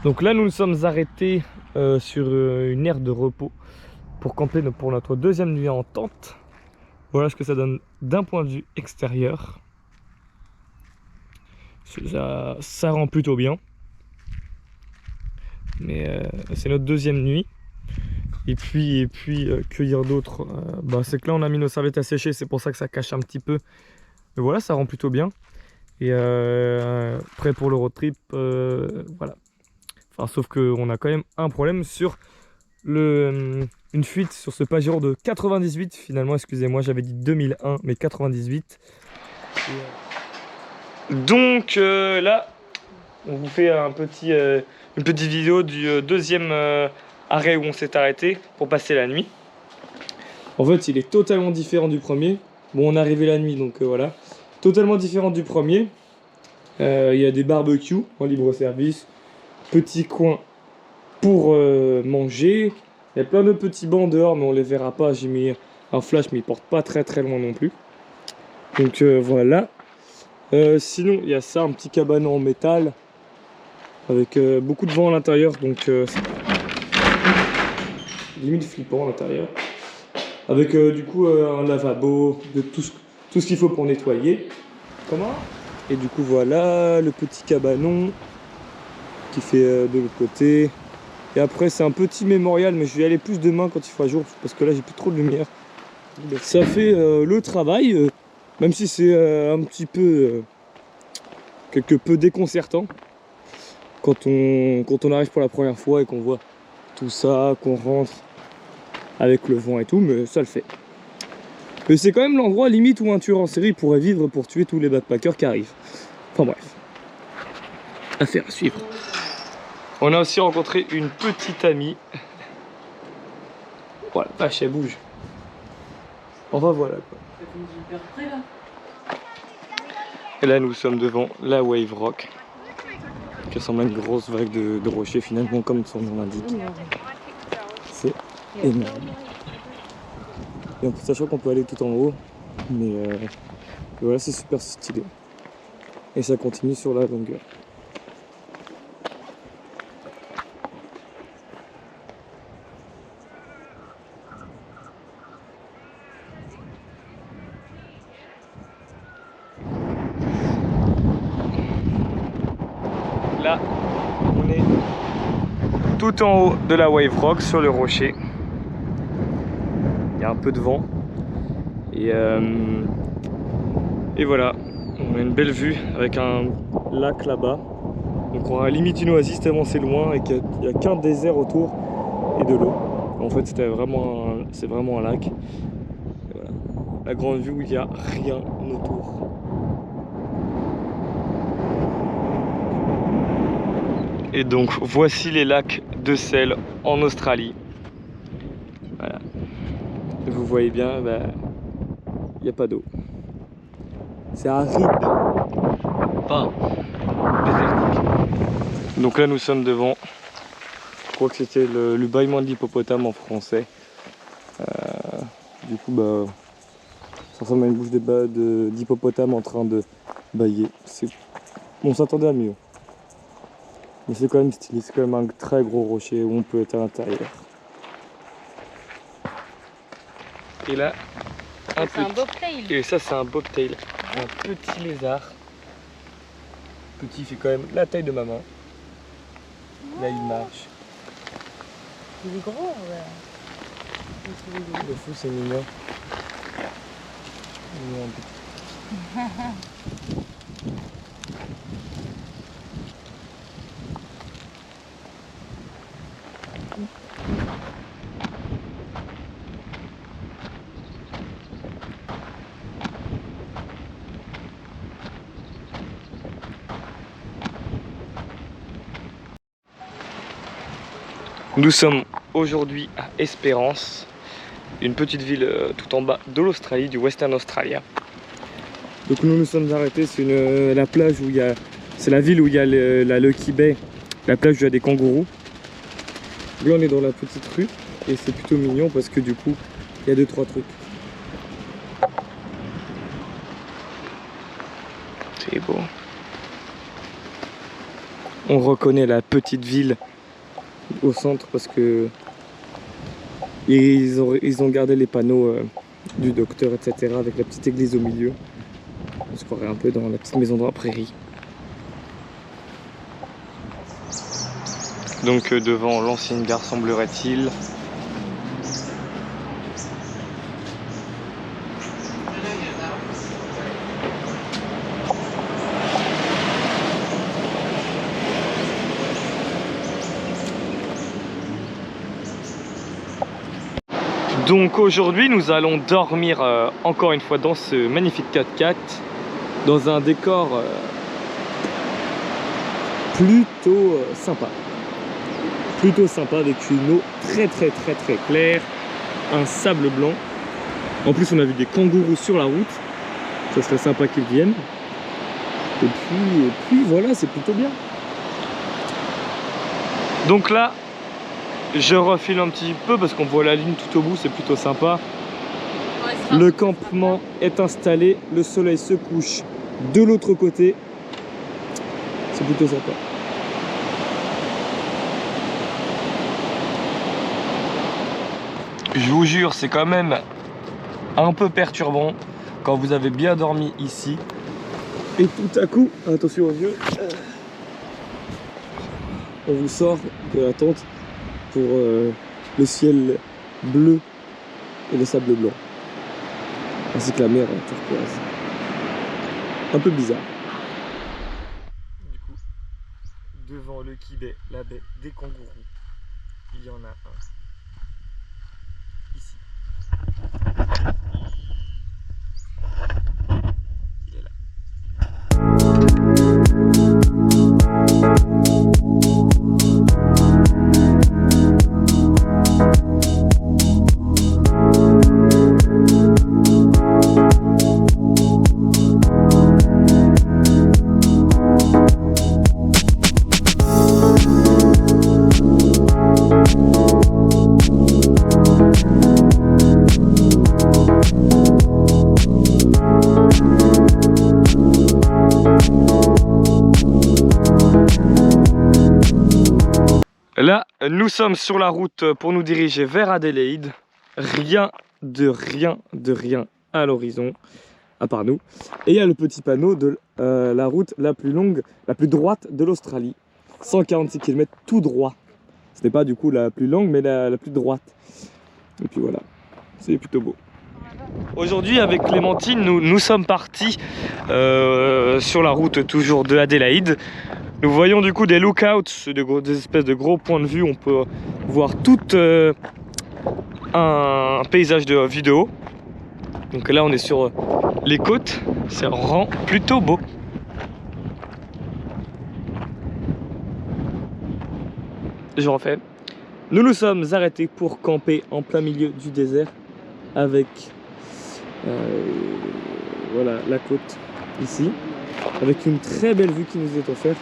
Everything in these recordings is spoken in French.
Donc là nous nous sommes arrêtés sur une aire de repos pour camper pour notre deuxième nuit en tente. Voilà ce que ça donne d'un point de vue extérieur. Ça rend plutôt bien. Mais c'est notre deuxième nuit. Et puis que dire d'autre, c'est que là on a mis nos serviettes à sécher, c'est pour ça que ça cache un petit peu. Mais voilà, ça rend plutôt bien. Et prêt pour le road trip, voilà. Enfin, sauf qu'on a quand même un problème sur une fuite sur ce Pajero de 98 finalement, excusez-moi, j'avais dit 2001 mais 98. Donc là, on vous fait une petite vidéo du deuxième arrêt où on s'est arrêté pour passer la nuit. En fait, il est totalement différent du premier. Bon, on est arrivé la nuit, donc voilà. Totalement différent du premier. Il y a des barbecues en libre service. Petit coin pour manger. Il y a plein de petits bancs dehors, mais on les verra pas. J'ai mis un flash, mais il porte pas très loin non plus. Donc voilà. Sinon, il y a ça, un petit cabanon en métal. Avec beaucoup de vent à l'intérieur. Donc limite flippant à l'intérieur. Avec du coup un lavabo, de tout ce qu'il faut pour nettoyer. Comment? Et du coup voilà le petit cabanon qui fait de l'autre côté. Et après c'est un petit mémorial, mais je vais y aller plus demain quand il fera jour parce que là j'ai plus trop de lumière. Ça fait le travail, même si c'est un petit peu quelque peu déconcertant quand on arrive pour la première fois et qu'on voit tout ça, qu'on rentre avec le vent et tout, mais ça le fait. Mais c'est quand même l'endroit limite où un tueur en série pourrait vivre pour tuer tous les backpackers qui arrivent. Enfin bref. Affaire à suivre. On a aussi rencontré une petite amie. Voilà, vache, elle bouge. Enfin voilà quoi. Et là nous sommes devant la Wave Rock, qui ressemble à une grosse vague de rochers finalement comme son nom l'indique. C'est énorme. Et en sachant qu'on peut aller tout en haut, mais voilà, c'est super stylé. Et ça continue sur la longueur. Là, on est tout en haut de la Wave Rock sur le rocher. Il y a un peu de vent. Et voilà, on a une belle vue avec un lac là-bas. Donc on a limite une oasis tellement c'est loin et qu'il n'y a qu'un désert autour et de l'eau. En fait c'est vraiment un lac. Et voilà. La grande vue où il n'y a rien autour. Et donc voici les lacs de sel en Australie. Voilà. Vous voyez bien, il n'y a pas d'eau. C'est aride. Pas désertique. Donc là nous sommes devant, je crois que c'était le bâillement de l'hippopotame en français. Du coup ça ressemble à une bouche d'hippopotame en train de bâiller. On s'attendait à mieux. Mais c'est quand même stylé, c'est quand même un très gros rocher où on peut être à l'intérieur. Et là, un bobtail. Et ça c'est un bobtail, un petit lézard. Petit, il fait quand même la taille de ma main. Là il marche. Il est gros, ouais. Le fou c'est mignon. Nous sommes aujourd'hui à Espérance, une petite ville tout en bas de l'Australie, du Western Australia. Donc nous nous sommes arrêtés, c'est la plage où il y a, c'est la ville où il y a la Lucky Bay, la plage où il y a des kangourous. Là on est dans la petite rue et c'est plutôt mignon parce que du coup il y a 2-3 trucs. C'est beau. on reconnaît la petite ville au centre parce que ils ont gardé les panneaux du docteur, etc. avec la petite église au milieu. On se croirait un peu dans la petite maison dans la prairie. Donc devant l'ancienne gare semblerait-il. Donc aujourd'hui nous allons dormir encore une fois dans ce magnifique 4x4 dans un décor plutôt sympa. Plutôt sympa avec une eau très claire, un sable blanc. En plus on a vu des kangourous sur la route, ça serait sympa qu'ils viennent. Et puis voilà, c'est plutôt bien. Donc là, je refile un petit peu parce qu'on voit la ligne tout au bout, c'est plutôt sympa. Ouais, le campement est installé, le soleil se couche de l'autre côté. C'est plutôt sympa. Je vous jure, c'est quand même un peu perturbant quand vous avez bien dormi ici. Et tout à coup, attention aux yeux, on vous sort de la tente pour le ciel bleu et le sable blanc, ainsi que la mer turquoise. Un peu bizarre. Du coup, devant le quai, la baie des kangourous, il y en a un ici. Il est là. Là, nous sommes sur la route pour nous diriger vers Adélaïde. Rien à l'horizon, à part nous. Et il y a le petit panneau de la route la plus longue, la plus droite de l'Australie. 146 km tout droit. Ce n'est pas du coup la plus longue, mais la plus droite. Et puis voilà, c'est plutôt beau. Aujourd'hui, avec Clémentine, nous sommes partis sur la route toujours de Adélaïde. Nous voyons du coup des lookouts, des espèces de gros points de vue. On peut voir tout un paysage de vidéo. Donc là, on est sur les côtes. C'est vraiment plutôt beau. Je refais. Nous nous sommes arrêtés pour camper en plein milieu du désert avec voilà la côte ici, avec une très belle vue qui nous est offerte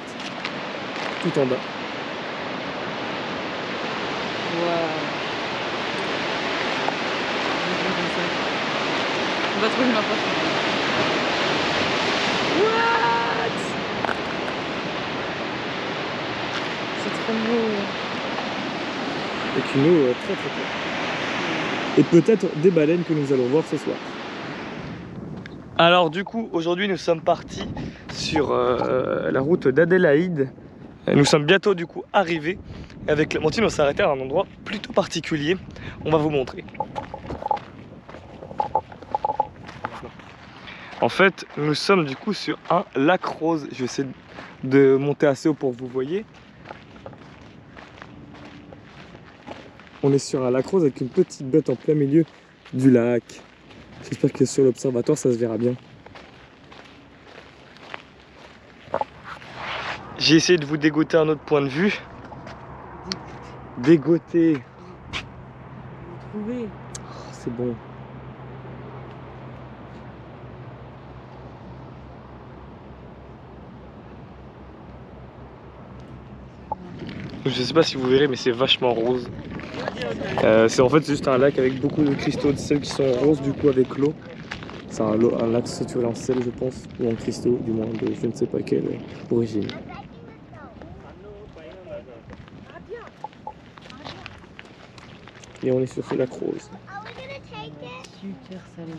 tout en bas. Wow. On va trouver ma poche. What? C'est trop beau. Avec une eau très claire. Et peut-être des baleines que nous allons voir ce soir. Alors du coup, aujourd'hui nous sommes partis sur la route d'Adélaïde. Nous sommes bientôt du coup arrivés. Avec Clémentine, on s'est arrêté à un endroit plutôt particulier. On va vous montrer. En fait, nous sommes du coup sur un lac rose. Je vais essayer de monter assez haut pour que vous voyez. On est sur un lac rose avec une petite bête en plein milieu du lac. J'espère que sur l'observatoire ça se verra bien. J'ai essayé de vous dégoter un autre point de vue. Dégoter. Vous trouvez? Oh, c'est bon. Je sais pas si vous verrez, mais c'est vachement rose. C'est en fait juste un lac avec beaucoup de cristaux de sel qui sont roses du coup avec l'eau. C'est un lac saturé en sel je pense, ou en cristaux du moins, de je ne sais pas quelle origine. Et on est sur ce lac rose. Are we gonna take it? Super salé.